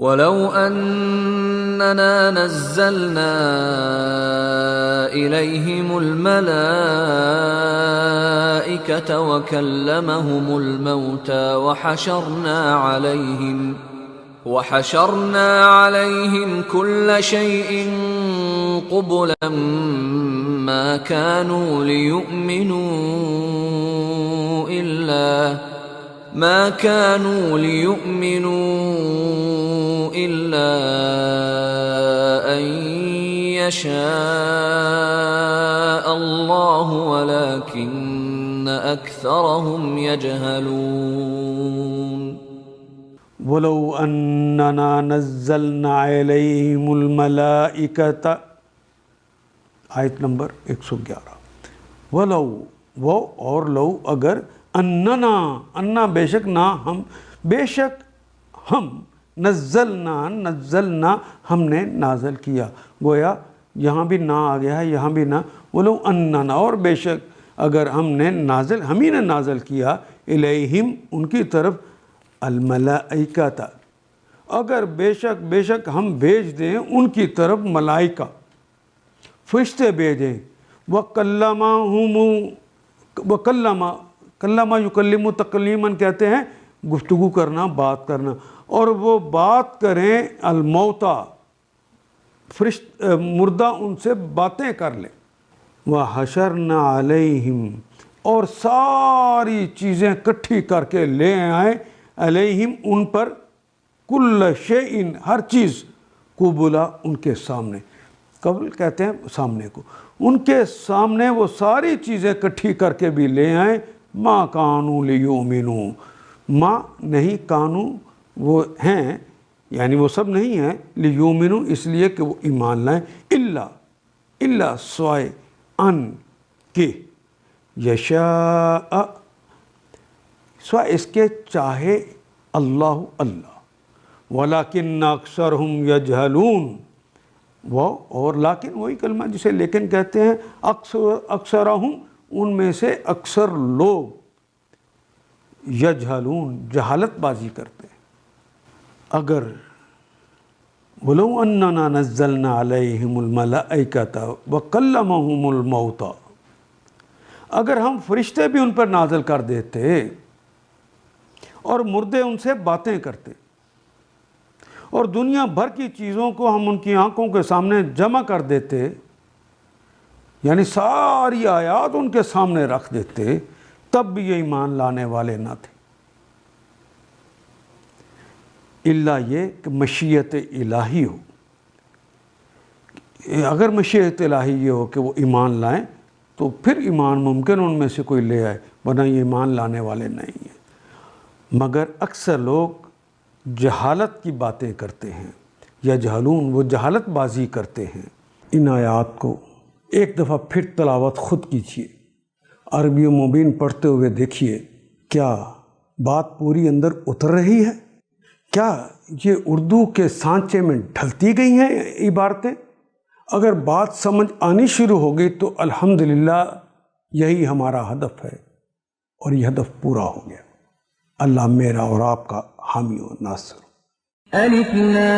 وَلَوْ أَنَّنَا نَزَّلْنَا إِلَيْهِمُ الْمَلَائِكَةَ وَكَلَّمَهُمُ الْمَوْتَى وَحَشَرْنَا عَلَيْهِمْ كُلَّ شَيْءٍ قُبُلًا ما كانوا ليؤمنوا إلا أن يشاء الله ولكن أكثرهم يجهلون وَلَوْ أَنَّنَا نَزَّلْنَا عَلَيْهِمُ الْمَلَائِكَةَ، آیت نمبر 111۔ وَلَوْ، وہ اور لو، اگر، انا بے شک نہ ہم، بے شک ہم، نزلنا ہم نے نازل کیا، گویا یہاں بھی نہ آ گیا ہے، یہاں بھی نہ۔ وَلَوْ أَنَّنَا، اور بے شک اگر ہم نے نازل، ہم ہی نے نازل کیا، الیہم ان کی طرف، الملائکۃ، اگر بے شک ہم بھیج دیں ان کی طرف ملائکہ، فرشتے بھیجیں، کلّمہ یکلم تکلیماً کہتے ہیں گفتگو کرنا، بات کرنا، اور وہ بات کریں الموتیٰ، مردہ ان سے باتیں کر لیں، وحشرنا علیہم، اور ساری چیزیں کٹھی کر کے لے آئیں، علیہم ان پر، کل شیء ہر چیز، قبلا ان کے سامنے، قبل کہتے ہیں سامنے کو، ان کے سامنے وہ ساری چیزیں کٹھی کر کے بھی لے آئیں، ما کانوا لیؤمنوا، ما نہیں، کانوا وہ ہیں، یعنی وہ سب نہیں ہیں، لیؤمنوا اس لیے کہ وہ ایمان لائیں، الا سوائے ان کہ، یشاء سوائے اس کے چاہے، اللہ، ولیکن اکثرہم یجہلون، وہ اور لیکن وہی کلمہ جسے لیکن کہتے ہیں، اکثرہم ان میں سے اکثر لوگ، یجہلون جہالت بازی کرتے ہیں۔ اگر وَلَوْ أَنَّنَا نَزَّلْنَا عَلَيْهِمُ الْمَلَائِكَةَ وَكَلَّمَهُمُ الْمَوْتَى، اگر ہم فرشتے بھی ان پر نازل کر دیتے اور مردے ان سے باتیں کرتے، اور دنیا بھر کی چیزوں کو ہم ان کی آنکھوں کے سامنے جمع کر دیتے، یعنی ساری آیات ان کے سامنے رکھ دیتے، تب بھی یہ ایمان لانے والے نہ تھے، الا یہ کہ مشیت الہی ہو، اگر مشیت الہی یہ ہو کہ وہ ایمان لائیں تو پھر ایمان ممکن ان میں سے کوئی لے آئے، ورنہ یہ ایمان لانے والے نہیں ہیں۔ مگر اکثر لوگ جہالت کی باتیں کرتے ہیں، یجہلون وہ جہالت بازی کرتے ہیں۔ ان آیات کو ایک دفعہ پھر تلاوت خود کیجیے، عربی و مبین پڑھتے ہوئے دیکھیے، کیا بات پوری اندر اتر رہی ہے؟ کیا یہ اردو کے سانچے میں ڈھلتی گئی ہیں عبارتیں؟ اگر بات سمجھ آنی شروع ہو گئی تو الحمدللہ یہی ہمارا ہدف ہے، اور یہ ہدف پورا ہو گیا۔ اللہ میرا اور آپ کا حامی و ناصر۔ الف لام